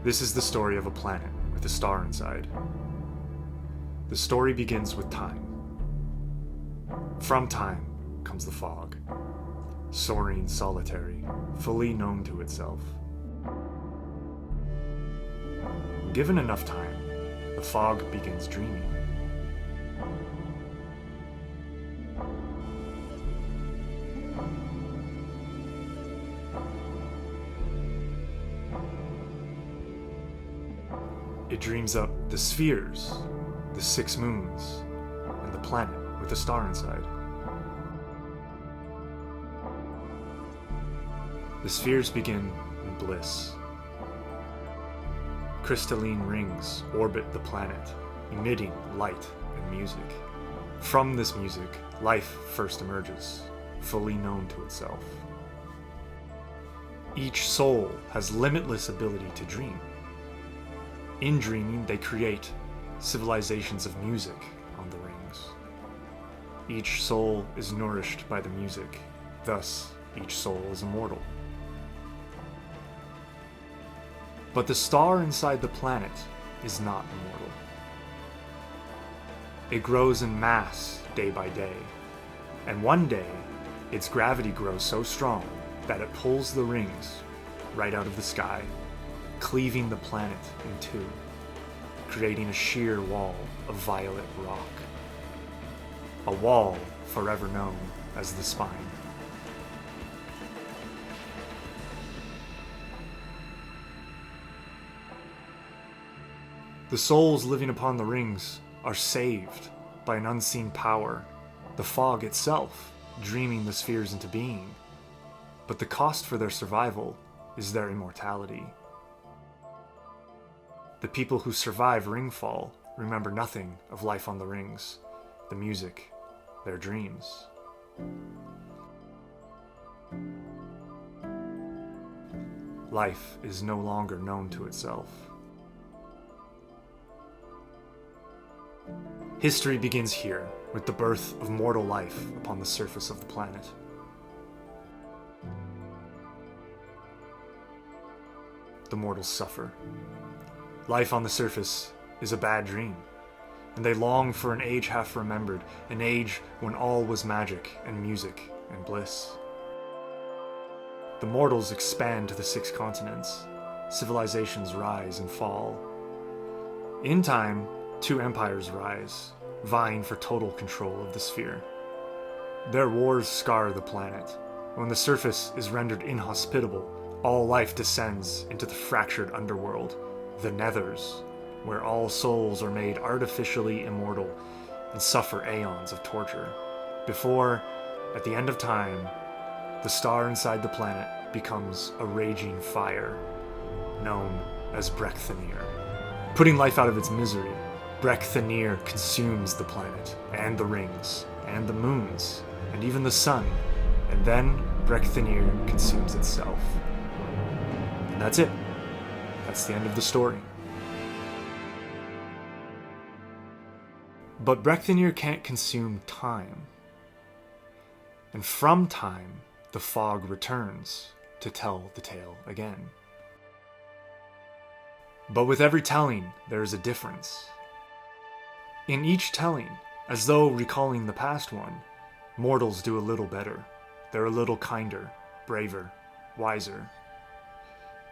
This is the story of a planet with a star inside. The story begins with time. From time comes the fog, soaring solitary, fully known to itself. Given enough time, the fog begins dreaming. It dreams up the spheres, the 6 moons, and the planet with a star inside. The spheres begin in bliss. Crystalline rings orbit the planet, emitting light and music. From this music, life first emerges, fully known to itself. Each soul has limitless ability to dream. In dreaming, they create civilizations of music on the rings. Each soul is nourished by the music, thus each soul is immortal. But the star inside the planet is not immortal. It grows in mass day by day, and one day its gravity grows so strong that it pulls the rings right out of the sky, cleaving the planet in two, creating a sheer wall of violet rock. A wall forever known as the spine. The souls living upon the rings are saved by an unseen power, the fog itself dreaming the spheres into being. But the cost for their survival is their immortality. The people who survive Ringfall remember nothing of life on the rings, the music, their dreams. Life is no longer known to itself. History begins here, with the birth of mortal life upon the surface of the planet. The mortals suffer. Life on the surface is a bad dream, and they long for an age half remembered, an age when all was magic and music and bliss. The mortals expand to the 6 continents. Civilizations rise and fall. In time, 2 empires rise, vying for total control of the sphere. Their wars scar the planet. When the surface is rendered inhospitable, all life descends into the fractured underworld, the Nethers, where all souls are made artificially immortal and suffer aeons of torture, before, at the end of time, the star inside the planet becomes a raging fire, known as breir. Putting life out of its misery, breir consumes the planet, and the rings, and the moons, and even the sun, and then breir consumes itself. And that's it. That's the end of the story. But breir can't consume time. And from time, the fog returns to tell the tale again. But with every telling, there is a difference. In each telling, as though recalling the past one, mortals do a little better. They're a little kinder, braver, wiser.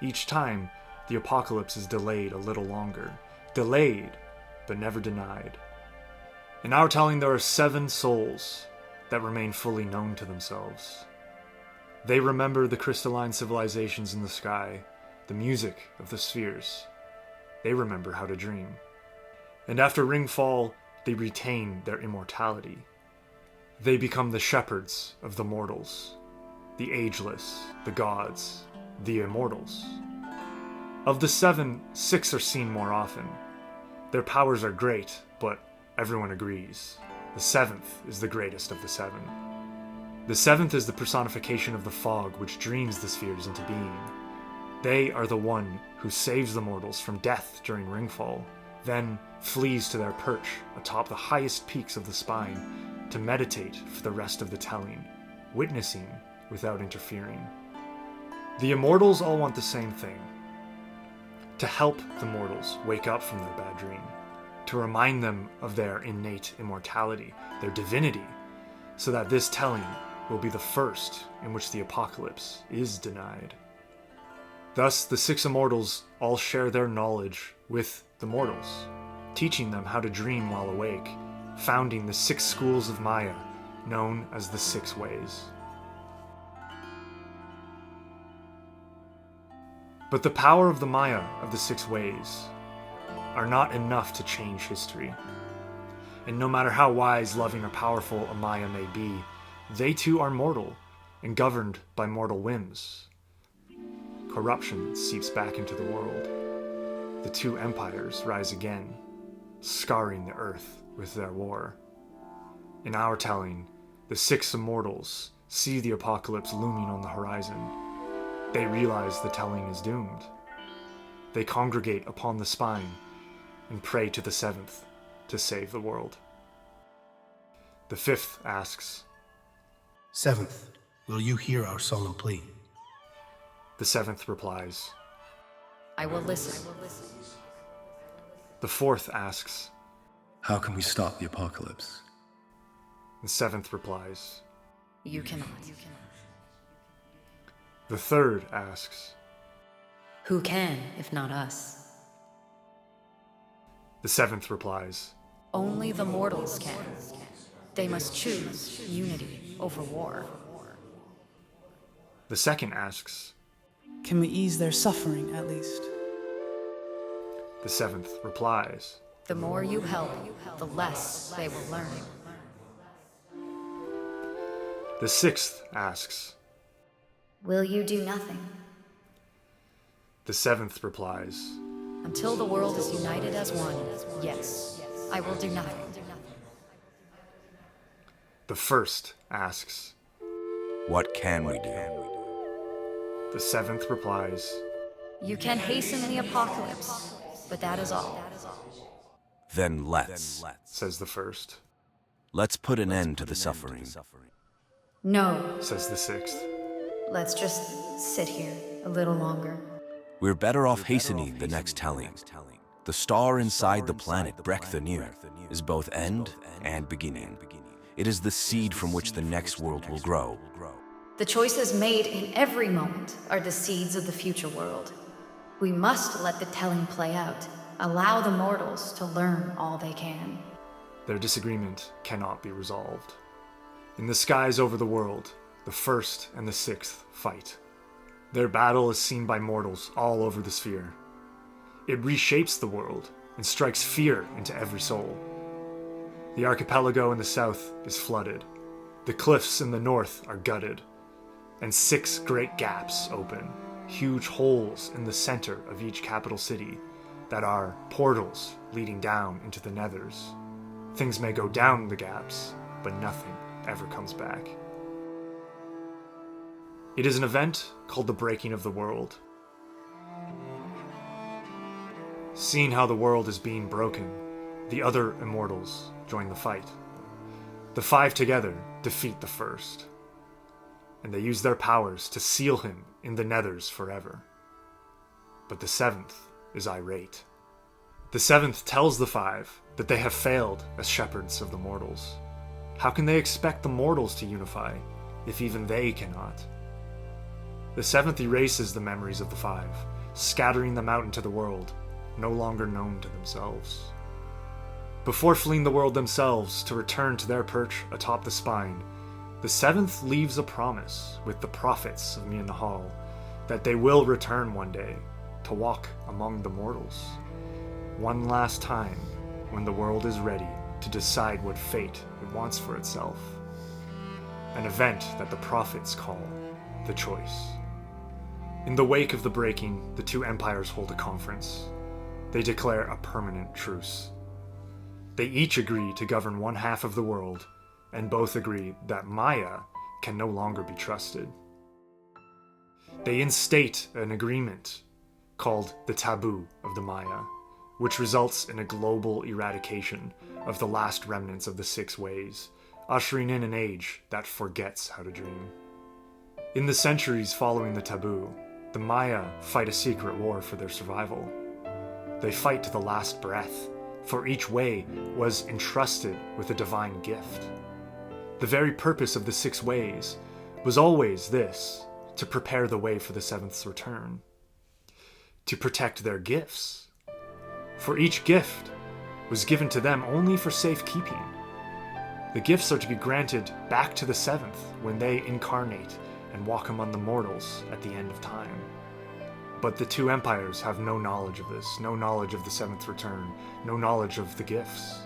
Each time, the apocalypse is delayed a little longer. Delayed, but never denied. In our telling, there are 7 souls that remain fully known to themselves. They remember the crystalline civilizations in the sky, the music of the spheres. They remember how to dream. And after Ringfall, they retain their immortality. They become the shepherds of the mortals, the ageless, the gods, the immortals. Of the 7, 6 are seen more often. Their powers are great, but everyone agrees. The 7th is the greatest of the 7. The 7th is the personification of the fog which dreams the spheres into being. They are the one who saves the mortals from death during Ringfall, then flees to their perch atop the highest peaks of the spine to meditate for the rest of the telling, witnessing without interfering. The immortals all want the same thing: to help the mortals wake up from their bad dream, to remind them of their innate immortality, their divinity, so that this telling will be the first in which the apocalypse is denied. Thus, the six immortals all share their knowledge with the mortals, teaching them how to dream while awake, founding the 6 schools of Maya, known as the 6 ways. But the power of the Maya of the 6 ways are not enough to change history. And no matter how wise, loving, or powerful a Maya may be, they too are mortal and governed by mortal whims. Corruption seeps back into the world. The 2 empires rise again, scarring the earth with their war. In our telling, the 6 immortals see the apocalypse looming on the horizon. They realize the telling is doomed. They congregate upon the spine and pray to the 7th to save the world. The 5th asks, 7th, will you hear our solemn plea? The 7th replies, I will listen. The 4th asks, how can we stop the apocalypse? The 7th replies, You cannot. The 3rd asks, Who can, if not us? The 7th replies, Only the mortals can. They must choose unity over war. The 2nd asks, Can we ease their suffering, at least? The 7th replies, The more you help, the less they will learn. The 6th asks, Will you do nothing? The 7th replies, Until the world is united as one, yes, I will do nothing. The 1st asks, What can we do? The 7th replies, You can hasten the apocalypse, but that is all. Then let's. says the 1st. Let's put an end to the suffering. No, Says the 6th. let's just sit here a little longer. We're better off hastening the next telling. The star inside the planet, Breck the New, is both end and beginning. It is the seed from which the next world will grow. The choices made in every moment are the seeds of the future world. We must let the telling play out, allow the mortals to learn all they can. Their disagreement cannot be resolved. In the skies over the world, the 1st and the 6th fight. Their battle is seen by mortals all over the sphere. It reshapes the world and strikes fear into every soul. The archipelago in the south is flooded. The cliffs in the north are gutted. And 6 great gaps open, huge holes in the center of each capital city that are portals leading down into the nethers. Things may go down the gaps, but nothing ever comes back. It is an event called the breaking of the world. Seeing how the world is being broken, the other immortals join the fight. The 5 together defeat the 1st, and they use their powers to seal him in the nethers forever. But the 7th is irate. The 7th tells the 5 that they have failed as shepherds of the mortals. How can they expect the mortals to unify if even they cannot? The 7th erases the memories of the 5, scattering them out into the world, no longer known to themselves. Before fleeing the world themselves to return to their perch atop the spine, the 7th leaves a promise with the prophets of Mian-Nahal that they will return one day to walk among the mortals. One last time when the world is ready to decide what fate it wants for itself. An event that the prophets call the choice. In the wake of the breaking, the 2 empires hold a conference. They declare a permanent truce. They each agree to govern one half of the world, and both agree that Maya can no longer be trusted. They instate an agreement called the taboo of the Maya, which results in a global eradication of the last remnants of the 6 ways, ushering in an age that forgets how to dream. In the centuries following the taboo, the Maya fight a secret war for their survival. They fight to the last breath, for each way was entrusted with a divine gift. The very purpose of the 6 ways was always this, to prepare the way for the 7th's return, to protect their gifts. For each gift was given to them only for safekeeping. The gifts are to be granted back to the 7th when they incarnate and walk among the mortals at the end of time. But the 2 empires have no knowledge of this, no knowledge of the 7th return, no knowledge of the gifts.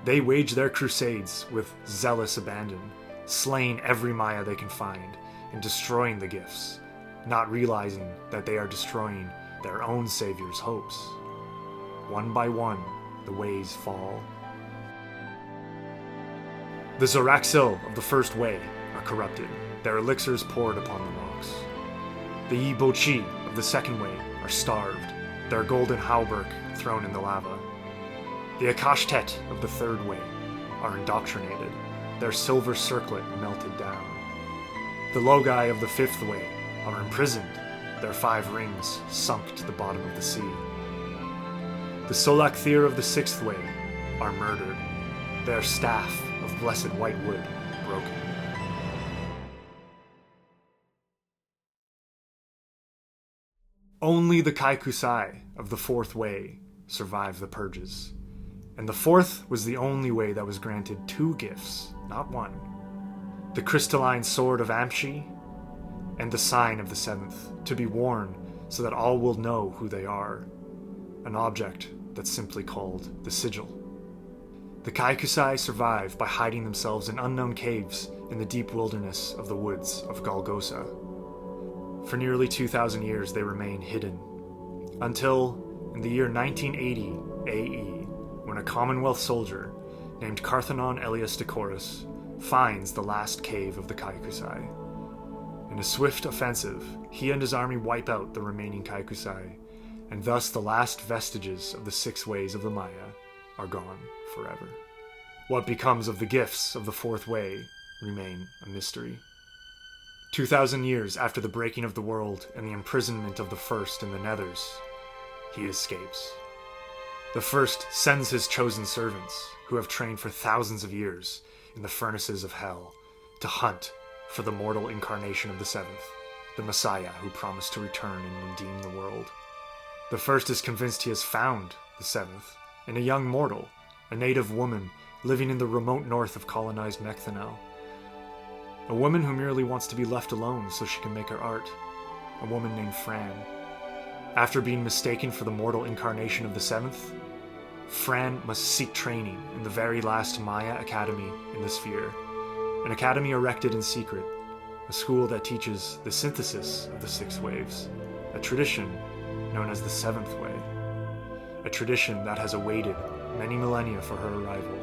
They wage their crusades with zealous abandon, slaying every Maya they can find, and destroying the gifts, not realizing that they are destroying their own savior's hopes. One by one, the ways fall. The Zoraxil of the first way are corrupted, their elixirs poured upon the rocks. The Yibochi of the second way are starved, their golden hauberk thrown in the lava. The Akashtet of the third way are indoctrinated, their silver circlet melted down. The Logai of the fifth way are imprisoned, their 5 rings sunk to the bottom of the sea. The Solakthir of the sixth way are murdered, their staff of blessed white wood broken. Only the Kaikusai of the fourth way survived the purges, and the fourth was the only way that was granted 2 gifts, not 1. The crystalline sword of Amshi and the sign of the 7th, to be worn so that all will know who they are, an object that's simply called the sigil. The Kaikusai survive by hiding themselves in unknown caves in the deep wilderness of the woods of Golgosa. For nearly 2,000 years they remain hidden, until in the year 1980 AE, when a Commonwealth soldier named Carthanon Elias Decorus finds the last cave of the Kaikusai. In a swift offensive, he and his army wipe out the remaining Kaikusai, and thus the last vestiges of the 6 ways of the Maya are gone forever. What becomes of the gifts of the fourth way remain a mystery. 2,000 years after the breaking of the world and the imprisonment of the first in the Nethers, he escapes. The first sends his chosen servants, who have trained for thousands of years in the furnaces of hell, to hunt for the mortal incarnation of the 7th, the Messiah who promised to return and redeem the world. The first is convinced he has found the 7th in a young mortal, a native woman living in the remote north of colonized Mechthanel. A woman who merely wants to be left alone so she can make her art. A woman named Fran. After being mistaken for the mortal incarnation of the 7th, Fran must seek training in the very last Maya academy in the sphere, an academy erected in secret, a school that teaches the synthesis of the 6 waves, a tradition known as the 7th way, a tradition that has awaited many millennia for her arrival,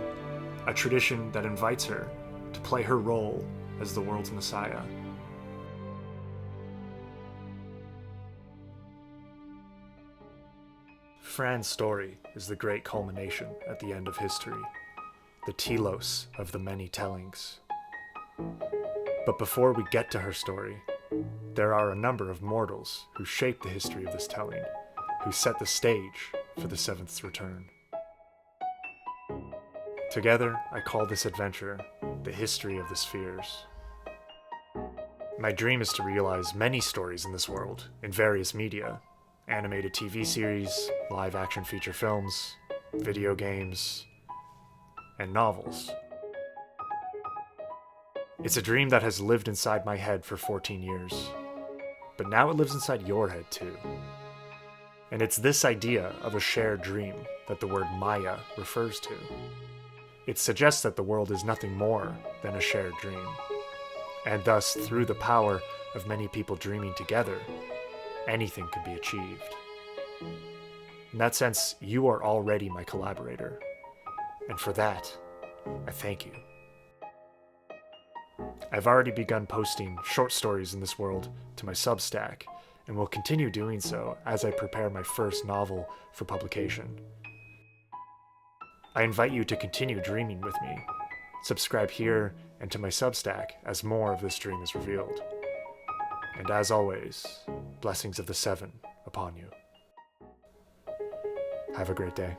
a tradition that invites her to play her role as the world's Messiah. Fran's story is the great culmination at the end of history, the telos of the many tellings. But before we get to her story, there are a number of mortals who shaped the history of this telling, who set the stage for the 7th's return. Together, I call this adventure the history of the spheres. My dream is to realize many stories in this world, in various media, animated TV series, live-action feature films, video games, and novels. It's a dream that has lived inside my head for 14 years, but now it lives inside your head too. And it's this idea of a shared dream that the word Maya refers to. It suggests that the world is nothing more than a shared dream, and thus, through the power of many people dreaming together, anything could be achieved. In that sense, you are already my collaborator, and for that, I thank you. I've already begun posting short stories in this world to my Substack, and will continue doing so as I prepare my first novel for publication. I invite you to continue dreaming with me. Subscribe here and to my Substack as more of this dream is revealed. And as always, blessings of the 7 upon you. Have a great day.